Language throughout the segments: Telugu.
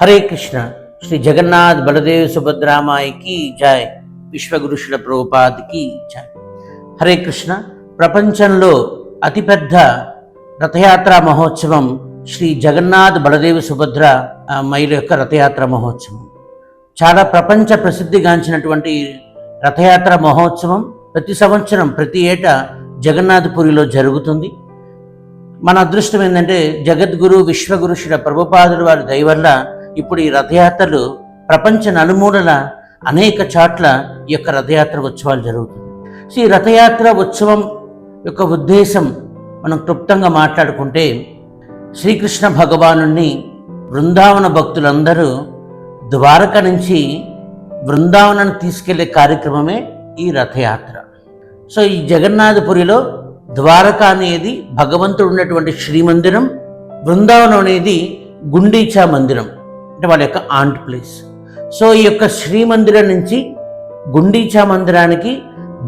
హరే కృష్ణ. శ్రీ జగన్నాథ్ బలదేవ్ సుభద్రామాయి की జై. విశ్వగురుషుల ప్రభుపాదికి జై. హరే కృష్ణ. ప్రపంచంలో అతిపెద్ద రథయాత్ర మహోత్సవం శ్రీ జగన్నాథ్ బలదేవ్ సుభద్ర మైల యొక్క రథయాత్ర మహోత్సవం. చాలా ప్రపంచ ప్రసిద్ధిగాంచినటువంటి రథయాత్ర మహోత్సవం ప్రతి సంవత్సరం ప్రతి ఏటా జగన్నాథపురిలో జరుగుతుంది. మన అదృష్టం ఏంటంటే జగద్గురు విశ్వగురుషుల ప్రభుపాదుల వారి దయ వల్ల ఇప్పుడు ఈ రథయాత్రలు ప్రపంచ నలుమూలల అనేక చోట్ల ఈ యొక్క రథయాత్ర ఉత్సవాలు జరుగుతుంది. సో ఈ రథయాత్ర ఉత్సవం యొక్క ఉద్దేశం మనం క్లుప్తంగా మాట్లాడుకుంటే, శ్రీకృష్ణ భగవానుణ్ణి బృందావన భక్తులందరూ ద్వారక నుంచి బృందావనాన్ని తీసుకెళ్లే కార్యక్రమమే ఈ రథయాత్ర. సో ఈ జగన్నాథపురిలో ద్వారక అనేది భగవంతుడు ఉన్నటువంటి శ్రీమందిరం, బృందావనం అనేది గుండీచా మందిరం, అంటే వాళ్ళ యొక్క ఆంట్ ప్లేస్. సో ఈ యొక్క శ్రీమందిరం నుంచి గుండీచా మందిరానికి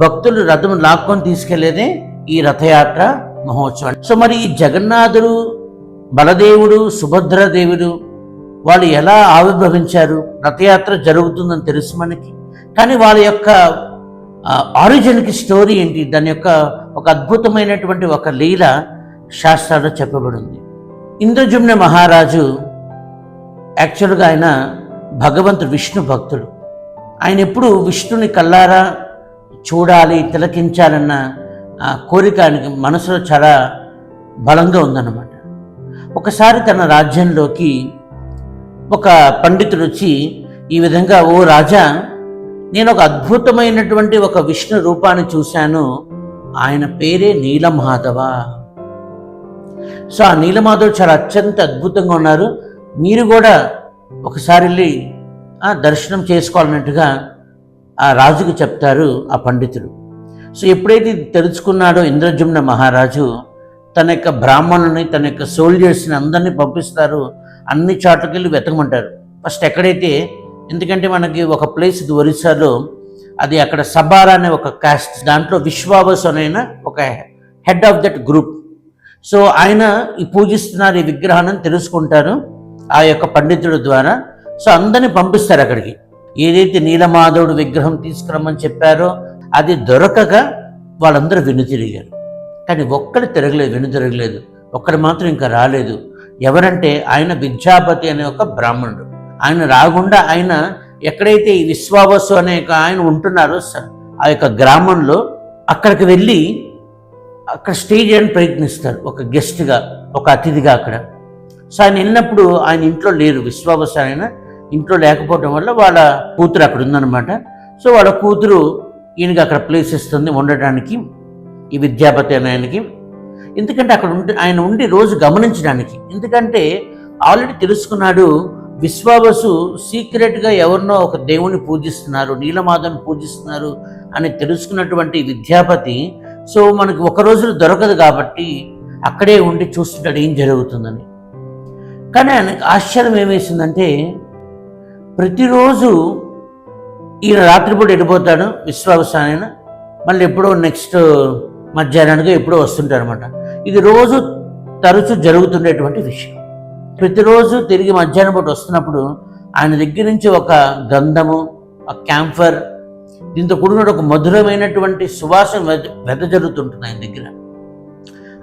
భక్తులు రథం లాక్కొని తీసుకెళ్లేదే ఈ రథయాత్ర మహోత్సవం. సో మరి ఈ జగన్నాథుడు, బలదేవుడు, సుభద్రదేవుడు వాళ్ళు ఎలా ఆవిర్భవించారు? రథయాత్ర జరుగుతుందని తెలుసు మనకి, కానీ వాళ్ళ యొక్క ఆరిజిన్కి స్టోరీ ఏంటి? దాని యొక్క ఒక అద్భుతమైనటువంటి ఒక లీల శాస్త్రాల్లో చెప్పబడింది. ఇంద్రజుమ్న మహారాజు యాక్చువల్గా ఆయన భగవంతుడు విష్ణు భక్తుడు. ఆయన ఎప్పుడు విష్ణుని కల్లారా చూడాలి, తిలకించాలన్న కోరిక ఆయనకి మనసులో చాలా బలంగా ఉందన్నమాట. ఒకసారి తన రాజ్యంలోకి ఒక పండితుడు వచ్చి ఈ విధంగా, ఓ రాజా, నేను ఒక అద్భుతమైనటువంటి ఒక విష్ణు రూపాన్ని చూశాను, ఆయన పేరే నీలమాధవ. సో ఆ నీలమాధవుడు చాలా అత్యంత అద్భుతంగా ఉన్నారు, మీరు కూడా ఒకసారి వెళ్ళి దర్శనం చేసుకోవాలన్నట్టుగా ఆ రాజుకు చెప్తారు ఆ పండితుడు. సో ఎప్పుడైతే తెలుసుకున్నాడో ఇంద్రజుమ్న మహారాజు తన యొక్క బ్రాహ్మణుని, తన యొక్క సోల్జర్స్ని అందరినీ పంపిస్తారు, అన్ని చోట్లకి వెళ్ళి వెతకమంటారు. ఫస్ట్ ఎక్కడైతే, ఎందుకంటే మనకి ఒక ప్లేస్ ఇది ఒరిస్సాలో, అది అక్కడ సబారా అనే ఒక కాస్ట్, దాంట్లో విశ్వావసు అనే ఒక head of that group. So ఆయన ఈ పూజిస్తున్నారు ఈ విగ్రహాన్ని తెలుసుకుంటారు ఆ యొక్క పండితుడి ద్వారా. సో అందరినీ పంపిస్తారు అక్కడికి. ఏదైతే నీలమాధవుడు విగ్రహం తీసుకురమ్మని చెప్పారో అది దొరకక వాళ్ళందరూ వెనుతిరిగారు. కానీ ఒక్కడు వెనుతిరగలేదు. ఒక్కడు మాత్రం ఇంకా రాలేదు. ఎవరంటే ఆయన విద్యాపతి అనే ఒక బ్రాహ్మణుడు. ఆయన రాకుండా ఆయన ఎక్కడైతే ఈ విశ్వావసు అనే ఆయన ఉంటున్నారో ఆ యొక్క గ్రామంలో అక్కడికి వెళ్ళి అక్కడ స్టే చేయడానికి ప్రయత్నిస్తారు, ఒక గెస్ట్గా, ఒక అతిథిగా అక్కడ. సో ఆయన వెళ్ళినప్పుడు ఆయన ఇంట్లో లేరు, విశ్వావసు ఆయన ఇంట్లో లేకపోవడం వల్ల వాళ్ళ కూతురు అక్కడ ఉందన్నమాట. సో వాళ్ళ కూతురు ఈయనకి అక్కడ ప్లేస్ ఇస్తుంది ఉండడానికి, ఈ విద్యాపతి అనే ఆయనకి. ఎందుకంటే అక్కడ ఆయన ఉండి రోజు గమనించడానికి, ఎందుకంటే ఆల్రెడీ తెలుసుకున్నాడు విశ్వావసు సీక్రెట్గా ఎవరినో ఒక దేవుణ్ణి పూజిస్తున్నారు, నీలమాధవుని పూజిస్తున్నారు అని తెలుసుకున్నటువంటి విద్యాపతి. సో మనకి ఒక రోజులో దొరకదు కాబట్టి అక్కడే ఉండి చూస్తుంటాడు ఏం జరుగుతుందని. కానీ ఆయనకు ఆశ్చర్యం ఏమేసిందంటే, ప్రతిరోజు ఈయన రాత్రిపూట వెళ్ళిపోతాడు విశ్వావసు ఆయన, మళ్ళీ ఎప్పుడో నెక్స్ట్ మధ్యాహ్నానికి ఎప్పుడో వస్తుంటారు అనమాట. ఇది రోజు తరచూ జరుగుతుండేటువంటి విషయం. ప్రతిరోజు తిరిగి మధ్యాహ్నం పూట వస్తున్నప్పుడు ఆయన దగ్గర నుంచి ఒక గంధము, ఒక క్యాంఫర్, దీంతో కూడిన ఒక మధురమైనటువంటి సువాసన వెదజల్లుతుంటుంది ఆయన దగ్గర.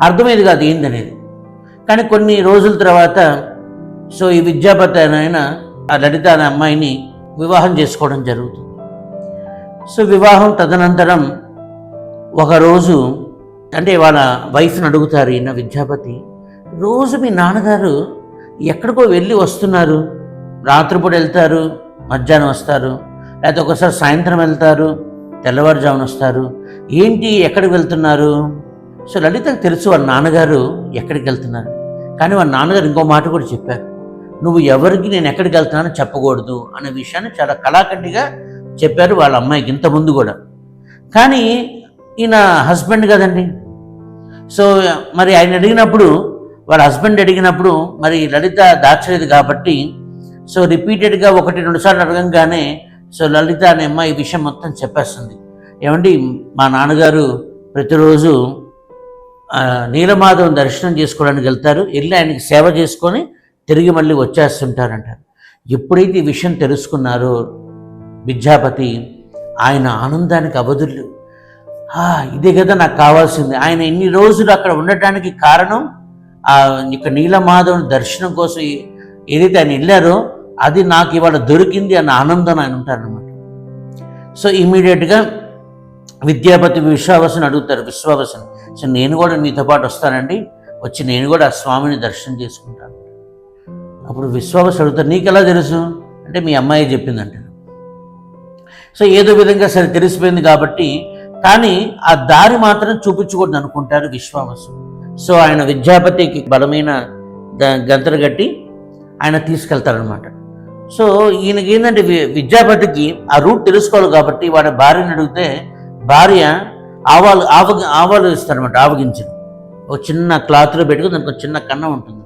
అర్థమయ్యేది కాదు ఏందనేది. కానీ కొన్ని రోజుల తర్వాత సో ఈ విద్యాపతి ఆయన ఆ లలిత అనే అమ్మాయిని వివాహం చేసుకోవడం జరుగుతుంది. సో వివాహం తదనంతరం ఒకరోజు అంటే వాళ్ళ వైఫ్ని అడుగుతారు ఈయన విద్యాపతి, రోజు మీ నాన్నగారు ఎక్కడికో వెళ్ళి వస్తున్నారు, రాత్రిపూట వెళ్తారు, మధ్యాహ్నం వస్తారు, లేకపోతే ఒకసారి సాయంత్రం వెళ్తారు, తెల్లవారుజామున వస్తారు, ఏంటి ఎక్కడికి వెళ్తున్నారు? సో లలితకు తెలుసు వాళ్ళ నాన్నగారు ఎక్కడికి వెళ్తున్నారు. కానీ వాళ్ళ నాన్నగారు ఇంకో మాట కూడా చెప్పారు, నువ్వు ఎవరికి నేను ఎక్కడికి వెళ్తున్నానో చెప్పకూడదు అనే విషయాన్ని చాలా కళాఖండిగా చెప్పారు వాళ్ళ అమ్మాయికి ఇంతకుముందు కూడా. కానీ ఈయన హస్బెండ్ కదండి. సో మరి ఆయన అడిగినప్పుడు, వాళ్ళ హస్బెండ్ అడిగినప్పుడు మరి లలిత దాచలేదు కాబట్టి, సో రిపీటెడ్గా 1-2 సార్లు అడగంగానే సో లలిత అనే అమ్మాయి ఈ విషయం మొత్తం చెప్పేస్తుంది. ఏమండి, మా నాన్నగారు ప్రతిరోజు నీలమాధవం దర్శనం చేసుకోవడానికి వెళ్తారు, వెళ్ళి ఆయనకి సేవ చేసుకొని తిరిగి మళ్ళీ వచ్చేస్తుంటారంటారు. ఎప్పుడైతే ఈ విషయం తెలుసుకున్నారో విద్యాపతి, ఆయన ఆనందానికి అవధులు. ఇదే కదా నాకు కావాల్సింది. ఆయన ఇన్ని రోజులు అక్కడ ఉండటానికి కారణం ఇక నీలమాధవుని దర్శనం కోసం ఏదైతే ఆయన వెళ్ళారో అది నాకు ఇవాళ దొరికింది అన్న ఆనందం ఆయన ఉంటారనమాట. సో ఇమీడియట్గా విద్యాపతి విశ్వావసుని అడుగుతారు. విశ్వావసుని, సో నేను కూడా మీతో పాటు వస్తానండి, వచ్చి నేను కూడా ఆ స్వామిని దర్శనం చేసుకుంటాను. అప్పుడు విశ్వావసు అడుగుతారు, నీకెలా తెలుసు అంటే మీ అమ్మాయి చెప్పిందంటే. సో ఏదో విధంగా సరే తెలిసిపోయింది కాబట్టి, కానీ ఆ దారి మాత్రం చూపించకూడదు అనుకుంటారు విశ్వావసు. సో ఆయన విద్యాపతికి బలమైన గంతలు కట్టి ఆయన తీసుకెళ్తారనమాట. సో ఈయనకి ఏంటంటే విద్యాపతికి ఆ రూట్ తెలుసుకోవాలి కాబట్టి వాడి భార్యని అడిగితే భార్య ఆవాలు ఇస్తారనమాట. ఆవగించింది ఒక చిన్న క్లాత్లో పెట్టుకుని దానికి ఒక చిన్న కన్నం ఉంటుంది.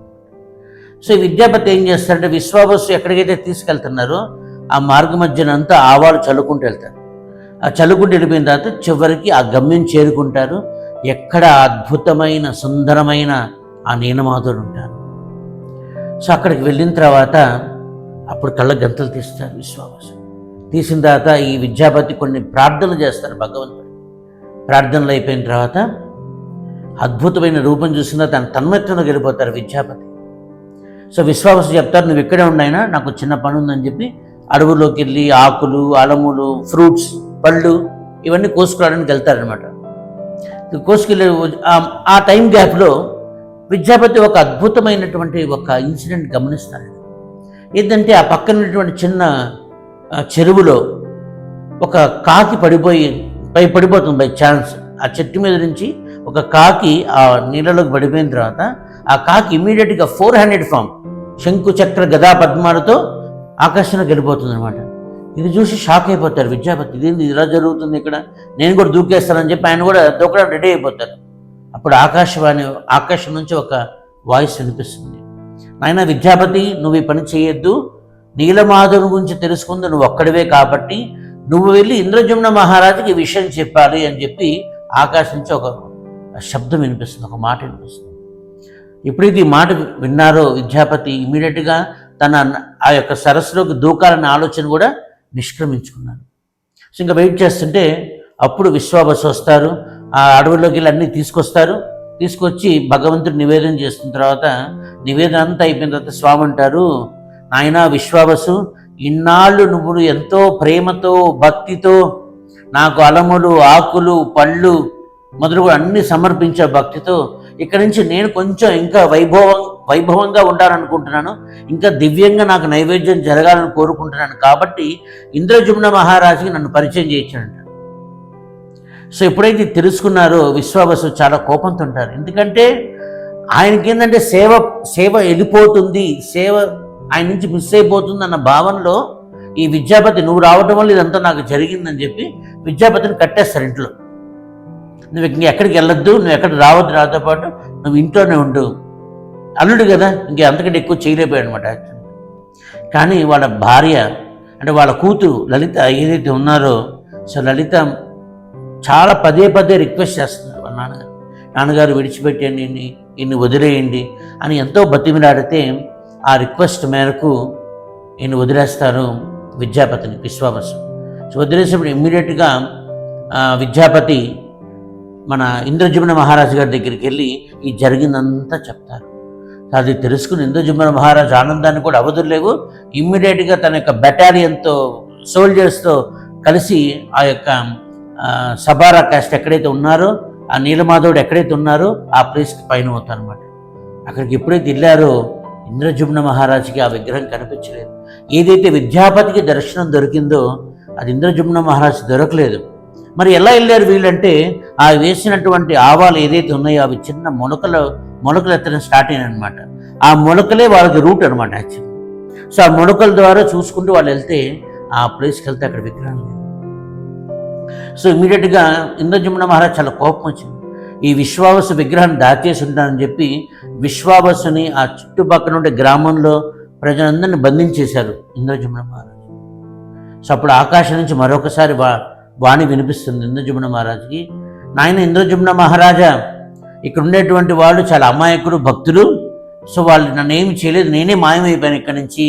సో ఈ విద్యాపతి ఏం చేస్తారంటే విశ్వావసు ఎక్కడికైతే తీసుకెళ్తున్నారో ఆ మార్గ మధ్యనంతా ఆవాలు చల్లుకుంటూ వెళ్తారు. ఆ చల్లుకుంటూ వెళ్ళిపోయిన తర్వాత చివరికి ఆ గమ్యం చేరుకుంటారు. ఎక్కడ అద్భుతమైన సుందరమైన ఆ నీలమాధవుడు ఉంటారు. సో అక్కడికి వెళ్ళిన తర్వాత అప్పుడు కళ్ళ గంతలు తీస్తారు విశ్వావసు. తీసిన తర్వాత ఈ విద్యాపతి కొన్ని ప్రార్థనలు చేస్తారు భగవంతుడు. ప్రార్థనలు అయిపోయిన తర్వాత అద్భుతమైన రూపం చూసిన తన తన్మత్వంలోకి వెళ్ళిపోతారు విద్యాపతి. సో విశ్వావసు చెప్తారు, నువ్వు ఇక్కడే ఉన్నాయినా, నాకు చిన్న పని ఉందని చెప్పి అడవుల్లోకి వెళ్ళి ఆకులు, అలములు, ఫ్రూట్స్, పళ్ళు ఇవన్నీ కోసుకురావడానికి వెళ్తారనమాట. కోసుకెళ్ళి ఆ టైం గ్యాప్లో విద్యాపతి ఒక అద్భుతమైనటువంటి ఒక ఇన్సిడెంట్ గమనిస్తారు. ఏంటంటే ఆ పక్కన ఉన్నటువంటి చిన్న చెరువులో ఒక కాకి పడిపోతుంది బై ఛాన్స్. ఆ చెట్టు మీద నుంచి ఒక కాకి ఆ నీళ్ళలోకి పడిపోయిన తర్వాత ఆ కాకి ఇమీడియట్గా 4 హ్యాండెడ్ ఫామ్ శంకు చక్ర గదా పద్మాలతో ఆకాశంలోకి వెళ్ళిపోతుంది అనమాట. ఇది చూసి షాక్ అయిపోతారు విద్యాపతి, ఇదేంది ఇలా జరుగుతుంది ఇక్కడ, నేను కూడా దూకేస్తానని చెప్పి ఆయన కూడా దూకడానికి రెడీ అయిపోతారు. అప్పుడు ఆకాశం నుంచి ఒక వాయిస్ వినిపిస్తుంది, నాయన విద్యాపతి, నువ్వు ఈ పని చేయొద్దు, నీలమాధవుని గురించి తెలుసుకుంది నువ్వు ఒక్కడివే కాబట్టి నువ్వు వెళ్ళి ఇంద్రజుమ్న మహారాజుకి ఈ విషయం చెప్పాలి అని చెప్పి ఆకాశం నుంచి ఒక శబ్దం వినిపిస్తుంది, ఒక మాట వినిపిస్తుంది. ఎప్పుడైతే ఈ మాట విన్నారో విద్యాపతి ఇమీడియట్గా తన ఆ యొక్క సరస్సులోకి దూకాలన్న ఆలోచన కూడా నిష్క్రమించుకున్నారు. సో ఇంకా వెయిట్ చేస్తుంటే అప్పుడు విశ్వావసు వస్తారు. ఆ అడవుల్లోకి వెళ్ళి అన్నీ తీసుకొచ్చి భగవంతుడు నివేదన చేస్తున్న తర్వాత నివేదన అంతా అయిపోయిన తర్వాత స్వామి అంటారు, నాయనా విశ్వావసు, ఇన్నాళ్ళు నువ్వు ఎంతో ప్రేమతో భక్తితో నాకు అలములు, ఆకులు, పళ్ళు మొదలుగా అన్నీ సమర్పించే భక్తితో ఇక్కడి నుంచి నేను కొంచెం ఇంకా వైభవంగా ఉండాలనుకుంటున్నాను, ఇంకా దివ్యంగా నాకు నైవేద్యం జరగాలని కోరుకుంటున్నాను కాబట్టి ఇంద్రజుమ్న మహారాజుకి నన్ను పరిచయం చేయించాడంట. సో ఎప్పుడైతే తెలుసుకున్నారో విశ్వావసు చాలా కోపంతో ఉంటారు. ఎందుకంటే ఆయనకి ఏంటంటే సేవ వెళ్ళిపోతుంది, సేవ ఆయన నుంచి మిస్ అయిపోతుంది అన్న భావనలో ఈ విద్యాపతి నువ్వు రావటం వల్ల ఇదంతా నాకు జరిగిందని చెప్పి విద్యాపతిని కట్టేస్తారు ఇంట్లో. నువ్వు ఎక్కడికి వెళ్ళొద్దు, నువ్వు ఎక్కడికి రావద్దు, నాతో పాటు నువ్వు ఇంట్లోనే ఉండు. అల్లుడు కదా, ఇంకా అంతకంటే ఎక్కువ చేయలేకపోయాడు అనమాట. కానీ వాళ్ళ భార్య అంటే వాళ్ళ కూతురు లలిత ఏదైతే ఉన్నారో, సో లలిత చాలా పదే రిక్వెస్ట్ చేస్తున్నారు వాళ్ళ నాన్నగారు విడిచిపెట్టండి, ఈయన్ని వదిలేయండి అని ఎంతో బతిమిలాడితే ఆ రిక్వెస్ట్ మేరకు ఈయన వదిలేస్తారు విద్యాపతిని విశ్వావసు. సో వదిలేసినప్పుడు ఇమ్మీడియట్గా విద్యాపతి మన ఇంద్రజుమ్న మహారాజు గారి దగ్గరికి వెళ్ళి ఈ జరిగిందంతా చెప్తారు. అది తెలుసుకుని ఇంద్రజుమ్న మహారాజు ఆనందాన్ని కూడా అవధులేవు. ఇమ్మీడియట్గా తన యొక్క బెటాలియన్తో సోల్జర్స్తో కలిసి ఆ యొక్క సబారా కాస్ట్ ఎక్కడైతే ఉన్నారో, ఆ నీలమాధవుడు ఎక్కడైతే ఉన్నారో ఆ ప్లేస్కి పైన అవుతారు అనమాట. అక్కడికి ఎప్పుడైతే వెళ్ళారో ఇంద్రజుమ్న మహారాజుకి ఆ విగ్రహం కనిపించలేదు. ఏదైతే విద్యాపతికి దర్శనం దొరికిందో అది ఇంద్రజుమ్న మహారాజు దొరకలేదు. మరి ఎలా వెళ్ళారు వీళ్ళంటే ఆ వేసినటువంటి ఆవాలు ఏదైతే ఉన్నాయో అవి చిన్న మొలకలు ఎత్తడం స్టార్ట్ అయినాయి అనమాట. ఆ మొలకలే వాళ్ళకి రూట్ అనమాట యాక్చువల్లీ. సో ఆ మొలకల ద్వారా చూసుకుంటూ వాళ్ళు వెళ్తే ఆ ప్లేస్కి వెళ్తే అక్కడ విగ్రహం లేదు. సో ఇమీడియట్గా ఇంద్రజుమ్న మహారాజ్ చాలా కోపం వచ్చింది. ఈ విశ్వావసు విగ్రహాన్ని దాచేసి ఉంటానని చెప్పి విశ్వావసుని ఆ చుట్టుపక్కల ఉండే గ్రామంలో ప్రజలందరినీ బంధించేశారు ఇంద్రజుమ్న మహారాజు. సో అప్పుడు ఆకాశం నుంచి మరొకసారి వాణి వినిపిస్తుంది ఇంద్రజుమ్న మహారాజుకి, నాయన ఇంద్రజుమ్న మహారాజా, ఇక్కడ ఉండేటువంటి వాళ్ళు చాలా అమాయకులు, భక్తులు. సో వాళ్ళు నన్ను ఏమి చేయలేదు, నేనే మాయమైపోయాను ఇక్కడి నుంచి.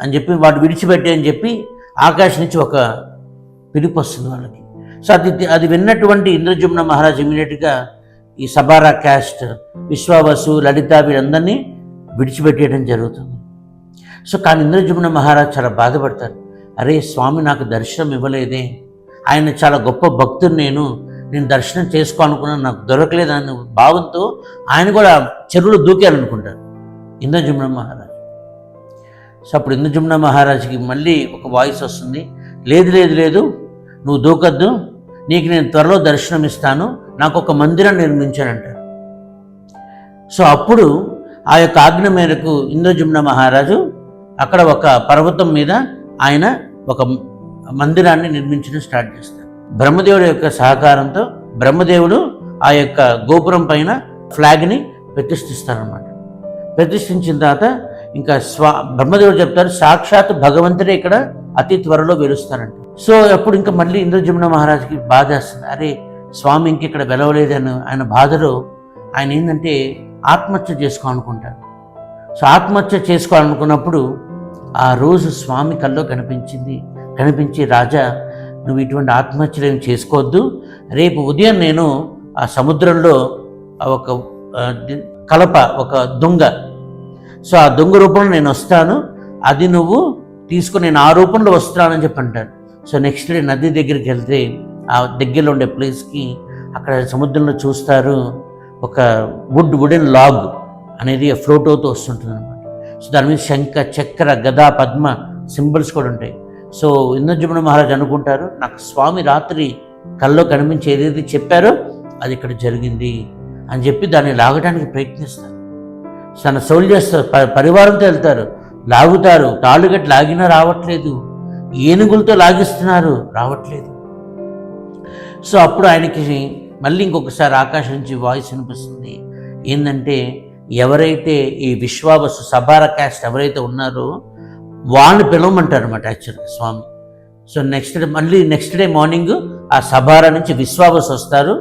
అని చెప్పి వాడు విడిచిపెట్టే అని చెప్పి ఆకాశం నుంచి ఒక పిలుపు వస్తుంది వాళ్ళకి. సో అది విన్నటువంటి ఇంద్రజుమ్న మహారాజ్ ఇమీడియట్గా ఈ సబారా క్యాస్ట్, విశ్వావసు, లలిత వీళ్ళందరినీ విడిచిపెట్టేయడం జరుగుతుంది. సో కానీ ఇంద్రజుమ్న మహారాజ్ చాలా బాధపడతారు. అరే స్వామి నాకు దర్శనం ఇవ్వలేదే, ఆయన చాలా గొప్ప భక్తుడు, నేను దర్శనం చేసుకోవాలనుకున్నాను, నాకు దొరకలేదన్న భావంతో ఆయన కూడా చెరువులో దూకాలనుకుంటారు ఇంద్రజుమ్న మహారాజ్. సో అప్పుడు ఇంద్రజుమ్న మహారాజ్కి మళ్ళీ ఒక వాయిస్ వస్తుంది, లేదు లేదు లేదు, నువ్వు దూకద్దు, నీకు నేను త్వరలో దర్శనం ఇస్తాను, నాకు ఒక మందిరం నిర్మించానంటారు. సో అప్పుడు ఆ యొక్క ఆజ్ఞ మేరకు ఇంద్రజుమ్న మహారాజు అక్కడ ఒక పర్వతం మీద ఆయన ఒక మందిరాన్ని నిర్మించడం స్టార్ట్ చేస్తారు. బ్రహ్మదేవుడి యొక్క సహకారంతో బ్రహ్మదేవుడు ఆ యొక్క గోపురం పైన ఫ్లాగ్ని ప్రతిష్ఠిస్తారనమాట. ప్రతిష్ఠించిన తర్వాత ఇంకా బ్రహ్మదేవుడు చెప్తారు, సాక్షాత్ భగవంతుడే ఇక్కడ అతి త్వరలో వెలుస్తారంట. సో అప్పుడు ఇంకా మళ్ళీ ఇంద్రజుమ్న మహారాజుకి బాధ వేస్తుంది, అరే స్వామి ఇంక ఇక్కడ వెలవలేదని ఆయన బాధలో ఆయన ఏంటంటే ఆత్మహత్య చేసుకోవాలనుకుంటారు. సో ఆత్మహత్య చేసుకోవాలనుకున్నప్పుడు ఆ రోజు స్వామి కల్లో కనిపించి, రాజా నువ్వు ఇటువంటి ఆత్మహత్యలు ఏమి చేసుకోవద్దు, రేపు ఉదయం నేను ఆ సముద్రంలో ఒక కలప, ఒక దొంగ, సో ఆ దొంగ రూపంలో నేను వస్తాను, అది నువ్వు తీసుకుని నేను ఆ రూపంలో వస్తున్నానని చెప్పి అంటాడు. సో నెక్స్ట్ డే నది దగ్గరికి వెళ్తే ఆ దగ్గరలో ఉండే ప్లేస్కి అక్కడ సముద్రంలో చూస్తారు, ఒక వుడెన్ లాగ్ అనేది ఫ్లోట్ అవుతూ వస్తుంటుంది అనమాట. సో దాని మీద శంఖ, చక్ర, గద, పద్మ సింబల్స్ కూడా ఉంటాయి. సో ఇంద్రజుమ్న మహారాజ్ అనుకుంటారు, నాకు స్వామి రాత్రి కల్లో కనిపించి ఏదైతే చెప్పారో అది ఇక్కడ జరిగింది అని చెప్పి దాన్ని లాగడానికి ప్రయత్నిస్తారు. తన సోల్జర్స్ పరివారంతో వెళ్తారు, లాగుతారు, తాళ్ళుగట్టి లాగినా రావట్లేదు, ఏనుగులతో లాగిస్తున్నారు, రావట్లేదు. సో అప్పుడు ఆయనకి మళ్ళీ ఇంకొకసారి ఆకాశం నుంచి వాయిస్ వినిపిస్తుంది, ఏంటంటే ఎవరైతే ఈ విశ్వావసు సబారా క్యాస్ట్ ఎవరైతే ఉన్నారో వాళ్ళని పిలవమంటారు అనమాట యాక్చువల్గా స్వామి. సో నెక్స్ట్ డే మార్నింగ్ ఆ సబారా నుంచి విశ్వావసు వస్తారు.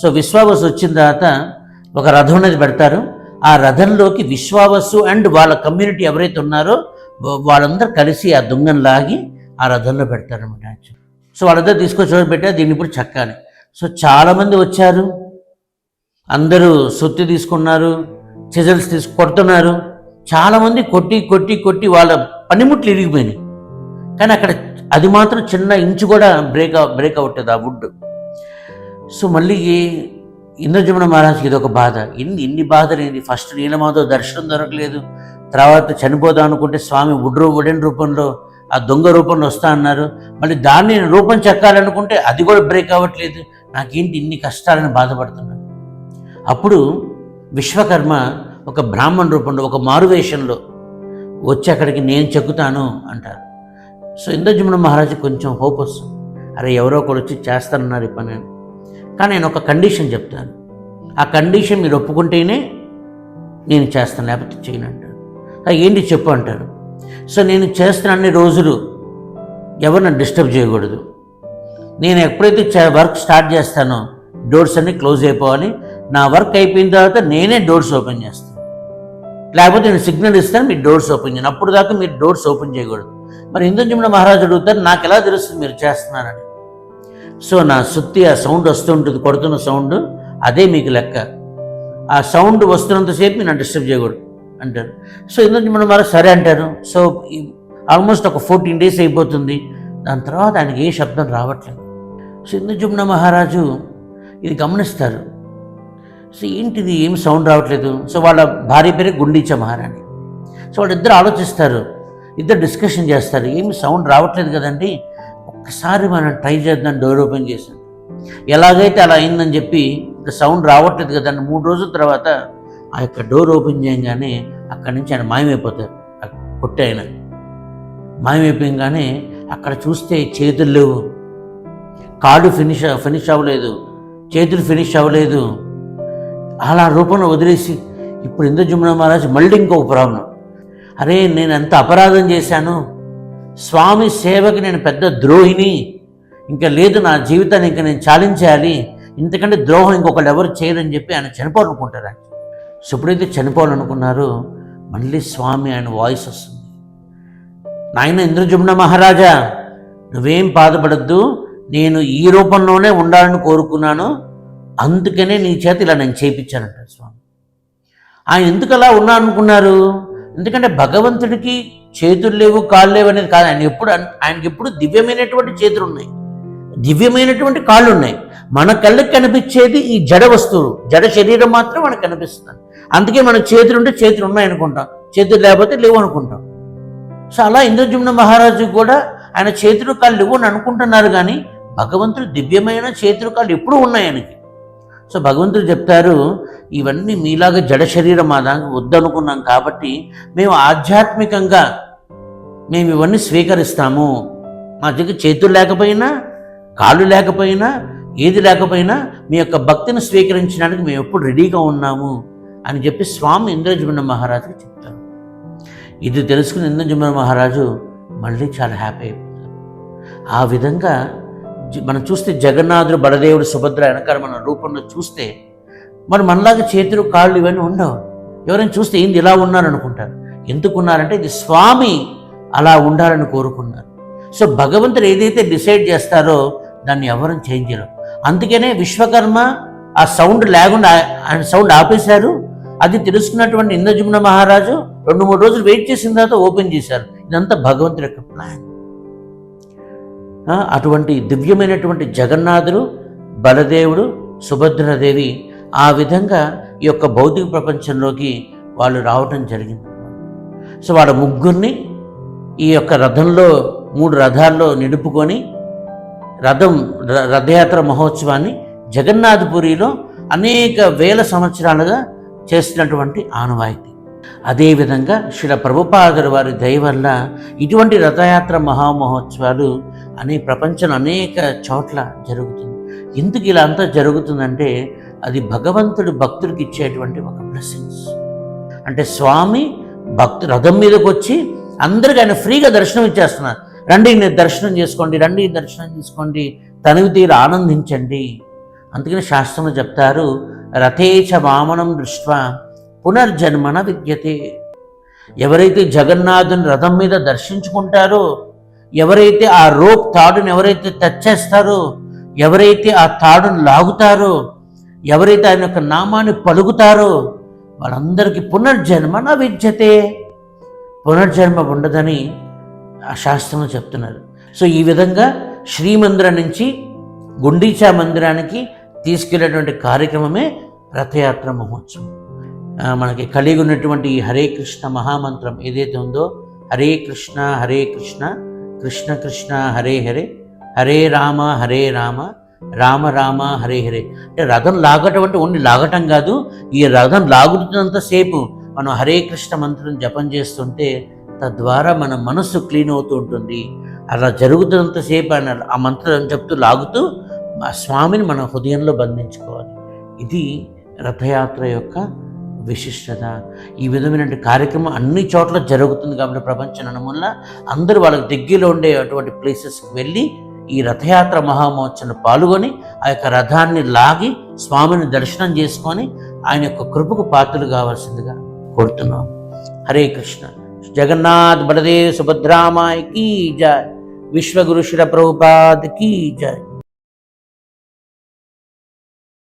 సో విశ్వావసు వచ్చిన తర్వాత ఒక రథం అనేది పెడతారు. ఆ రథంలోకి విశ్వావసు అండ్ వాళ్ళ కమ్యూనిటీ ఎవరైతే ఉన్నారో వాళ్ళందరూ కలిసి ఆ దొంగను లాగి ఆ రథంలో పెడతారనమాట యాక్చువల్. సో వాళ్ళందరూ తీసుకొచ్చి పెట్టారు, దీన్ని ఇప్పుడు చక్కాలి. సో చాలామంది వచ్చారు, అందరూ సొత్తి తీసుకున్నారు, చిజల్స్ కొడుతున్నారు, చాలామంది కొట్టి వాళ్ళ పనిముట్లు ఇరిగిపోయినాయి. కానీ అక్కడ అది మాత్రం చిన్న ఇంచు కూడా బ్రేక్ అవ్వట్లేదు ఆ వుడ్. సో మళ్ళీ ఇంద్రజుమ్న మహారాజ్కి ఇది ఒక బాధ, ఇన్ని బాధలు ఏంటి, ఫస్ట్ నీలమాధవ్ దర్శనం దొరకలేదు, తర్వాత చనిపోదాం అనుకుంటే స్వామి వుడెన్ రూపంలో ఆ దొంగ రూపంలో వస్తా అన్నారు, మళ్ళీ దాన్ని రూపం చెక్కాలనుకుంటే అది కూడా బ్రేక్ అవ్వట్లేదు, నాకేంటి ఇన్ని కష్టాలని బాధపడుతున్నాను. అప్పుడు విశ్వకర్మ ఒక బ్రాహ్మణ రూపంలో ఒక మారువేషంలో వచ్చి అక్కడికి నేను చెక్కుతాను అంటారు. సో ఇంద్రజుమ్న మహారాజు కొంచెం హోప్ వస్తుంది, అరే ఎవరో ఒకరు వచ్చి చేస్తానన్నారు ఈ పని అని. కానీ నేను ఒక కండిషన్ చెప్తాను, ఆ కండిషన్ మీరు ఒప్పుకుంటేనే నేను చేస్తాను, లేకపోతే చేయను అంటారు. ఏంటి చెప్పు అంటారు. సో నేను చేస్తున్న అన్ని రోజులు ఎవరు నన్ను డిస్టర్బ్ చేయకూడదు, నేను ఎప్పుడైతే వర్క్ స్టార్ట్ చేస్తానో డోర్స్ అన్నీ క్లోజ్ అయిపోవాలి, నా వర్క్ అయిపోయిన తర్వాత నేనే డోర్స్ ఓపెన్ చేస్తాను, లేకపోతే నేను సిగ్నల్ ఇస్తాను మీరు డోర్స్ ఓపెన్ చేయండి, అప్పుడు దాకా మీరు డోర్స్ ఓపెన్ చేయకూడదు. మరి ఇంద్రజుమ్న మహారాజు అడుగుతారు, నాకు ఎలా తెలుస్తుంది మీరు చేస్తున్నారని. సో నా సుత్తి ఆ సౌండ్ వస్తుంటుంది, కొడుతున్న సౌండ్, అదే మీకు లెక్క, ఆ సౌండ్ వస్తున్నంతసేపు మీరు నన్ను డిస్టర్బ్ చేయకూడదు అంటారు. సో ఇంద్రజుమ్న మహారాజు సరే అంటారు. సో ఆల్మోస్ట్ ఒక 14 days అయిపోతుంది, దాని తర్వాత ఆయనకి ఏ శబ్దం రావట్లేదు. సో ఇంద్రజుమ్న మహారాజు ఇది గమనిస్తారు, సో ఏంటిది ఏం సౌండ్ రావట్లేదు. సో వాళ్ళ భార్య పేరే గుండీచ మహారాణి. సో వాళ్ళిద్దరు ఆలోచిస్తారు, ఇద్దరు డిస్కషన్ చేస్తారు, ఏమి సౌండ్ రావట్లేదు కదండి, ఒక్కసారి మనం ట్రై చేద్దాం, డోర్ ఓపెన్ చేసాం, ఎలాగైతే అలా అయిందని చెప్పి ఇంకా సౌండ్ రావట్లేదు కదండి. 3 రోజుల తర్వాత ఆ యొక్క డోర్ ఓపెన్ చేయగానే అక్కడి నుంచి ఆయన మాయమైపోతారు, కొట్టే ఆయన మాయమైపోయంగానే అక్కడ చూస్తే చేతులు లేవు, కాళ్ళు ఫినిష్ అవ్వలేదు, చేతులు ఫినిష్ అవ్వలేదు, అలా రూపంలో వదిలేసి ఇప్పుడు ఇంద్రజుమ్న మహారాజు మళ్ళీ ఇంకొక ప్రాబ్లం, అరే నేను ఎంత అపరాధం చేశాను, స్వామి సేవకి నేను పెద్ద ద్రోహిని, ఇంకా లేదు నా జీవితాన్ని ఇంకా నేను చాలించేయాలి, ఇంతకంటే ద్రోహం ఇంకొకళ్ళు ఎవరు చేయరని చెప్పి ఆయన చనిపోవాలనుకుంటారు. ఆయన సో ఎప్పుడైతే చనిపోవాలనుకున్నారో మళ్ళీ స్వామి ఆయన వాయిస్ వస్తుంది, నాయన ఇంద్రజుమ్న మహారాజా, నువ్వేం బాధపడద్దు, నేను ఈ రూపంలోనే ఉండాలని కోరుకున్నాను, అందుకనే నీ చేత ఇలా నేను చేయించానంట స్వామి. ఆయన ఎందుకు అలా ఉన్నా అనుకున్నారు? ఎందుకంటే భగవంతుడికి చేతులు లేవు, కాళ్ళు లేవు అనేది కాదు. ఆయనకి ఎప్పుడు దివ్యమైనటువంటి చేతులు ఉన్నాయి, దివ్యమైనటువంటి కాళ్ళు ఉన్నాయి. మన కళ్ళకి కనిపించేది ఈ జడ వస్తువు, జడ శరీరం మాత్రం మనకు కనిపిస్తుంది. అందుకే మన చేతులు ఉంటే చేతులు ఉన్నాయనుకుంటాం, చేతులు లేకపోతే లేవు అనుకుంటాం. సో అలా ఇంద్రజుమ్న మహారాజు కూడా ఆయన చేతులు కాళ్ళు లేవు అని అనుకుంటున్నారు, కానీ భగవంతుడు దివ్యమైన చేతులు కాళ్ళు ఎప్పుడూ ఉన్నాయి ఆయనకి. సో భగవంతుడు చెప్తారు, ఇవన్నీ మీలాగా జడ శరీరం మా దానికి వద్దనుకున్నాం కాబట్టి మేము ఆధ్యాత్మికంగా మేము ఇవన్నీ స్వీకరిస్తాము. మా దగ్గర చేతులు లేకపోయినా, కాళ్ళు లేకపోయినా, ఏది లేకపోయినా మీ యొక్క భక్తిని స్వీకరించడానికి మేము ఎప్పుడు రెడీగా ఉన్నాము అని చెప్పి స్వామి ఇంద్రజుమ్న మహారాజుకి చెప్తారు. ఇది తెలుసుకుని ఇంద్రజుమ్న మహారాజు మళ్ళీ చాలా హ్యాపీ అయిపోతారు. ఆ విధంగా మనం చూస్తే జగన్నాథుడు, బలదేవుడు, సుభద్ర వెనకాల మన రూపంలో చూస్తే మరి మనలాగా చేతులు కాళ్ళు ఇవన్నీ ఉండవు. ఎవరైనా చూస్తే ఏంది ఇలా ఉన్నారనుకుంటారు. ఎందుకున్నారంటే ఇది స్వామి అలా ఉండాలని కోరుకున్నారు. సో భగవంతుడు ఏదైతే డిసైడ్ చేస్తారో దాన్ని ఎవరు చేంజ్ చేయరు. అందుకనే విశ్వకర్మ ఆ సౌండ్ లేకుండా ఆయన సౌండ్ ఆపేశారు. అది తెలుసుకున్నటువంటి ఇంద్రజుమ్న మహారాజు 2-3 రోజులు వెయిట్ చేసిన తర్వాత ఓపెన్ చేశారు. ఇదంతా భగవంతుడి యొక్క ప్లాన్. అటువంటి దివ్యమైనటువంటి జగన్నాథుడు, బలదేవుడు, సుభద్రాదేవి ఆ విధంగా ఈ యొక్క భౌతిక ప్రపంచంలోకి వాళ్ళు రావటం జరిగింది. సో వాళ్ళ ముగ్గురిని ఈ యొక్క రథంలో 3 రథాల్లో నిలుపుకొని రథయాత్ర మహోత్సవాన్ని జగన్నాథపురిలో అనేక వేల సంవత్సరాలుగా చేస్తున్నటువంటి ఆనవాయితీ. అదేవిధంగా శ్రీల ప్రభుపాదుల వారి దయ వల్ల ఇటువంటి రథయాత్ర మహామహోత్సవాలు ప్రపంచంలో అనేక చోట్ల జరుగుతుంది. ఎందుకు ఇలా అంతా జరుగుతుందంటే అది భగవంతుడు భక్తుడికి ఇచ్చేటువంటి ఒక బ్లెస్సింగ్స్. అంటే స్వామి రథం మీదకి వచ్చి అందరికీ ఆయన ఫ్రీగా దర్శనం ఇచ్చేస్తున్నారు. రండి నేను దర్శనం చేసుకోండి, రండి దర్శనం చేసుకోండి, తనివి తీరు ఆనందించండి. అందుకని శాస్త్రంలో చెప్తారు, రథేచ వామనం దృష్ట్వా పునర్జన్మన విద్యతే. ఎవరైతే జగన్నాథుని రథం మీద దర్శించుకుంటారో, ఎవరైతే ఆ రోప్ తాడుని ఎవరైతే టచ్ చేస్తారో, ఎవరైతే ఆ తాడును లాగుతారో, ఎవరైతే ఆయన యొక్క నామాన్ని పలుకుతారో వాళ్ళందరికీ పునర్జన్మన విద్యతే, పునర్జన్మ ఉండదని ఆ శాస్త్రంలో చెప్తున్నారు. సో ఈ విధంగా శ్రీమందిరం నుంచి గుండీచా మందిరానికి తీసుకెళ్లేటువంటి కార్యక్రమమే రథయాత్ర మహోత్సవం. మనకి కలిగి ఉన్నటువంటి హరే కృష్ణ మహామంత్రం ఏదైతే ఉందో, హరే కృష్ణ కృష్ణ కృష్ణ హరే హరే, హరే రామ రామ రామ హరే హరే. అంటే రథం లాగటం అంటే ఓన్లీ లాగటం కాదు, ఈ రథం లాగుతున్నంతసేపు మనం హరే కృష్ణ మంత్రం జపం చేస్తుంటే తద్వారా మన మనస్సు క్లీన్ అవుతూ ఉంటుంది. అలా జరుగుతున్నంతసేపు ఆయన ఆ మంత్రం చెప్తూ లాగుతూ ఆ స్వామిని మన హృదయంలో బంధించుకోవాలి. ఇది రథయాత్ర యొక్క విశిష్టత. ఈ విధమైన కార్యక్రమం అన్ని చోట్ల జరుగుతుంది కాబట్టి ప్రపంచం నలుమూలలా అందరూ వాళ్ళకి దగ్గరలో ఉండే అటువంటి ప్లేసెస్కి వెళ్ళి ఈ రథయాత్ర మహామహోత్సవంలో పాల్గొని ఆ యొక్క రథాన్ని లాగి స్వామిని దర్శనం చేసుకొని ఆయన యొక్క కృపకు పాత్రలు కావాల్సిందిగా కోరుతున్నాం. హరే కృష్ణ. జగన్నాథ్ బలదేవ్ సుభద్రామాయ్ కీ జై. విశ్వగురు శ్రీల ప్రభుపాద్ కీ జై.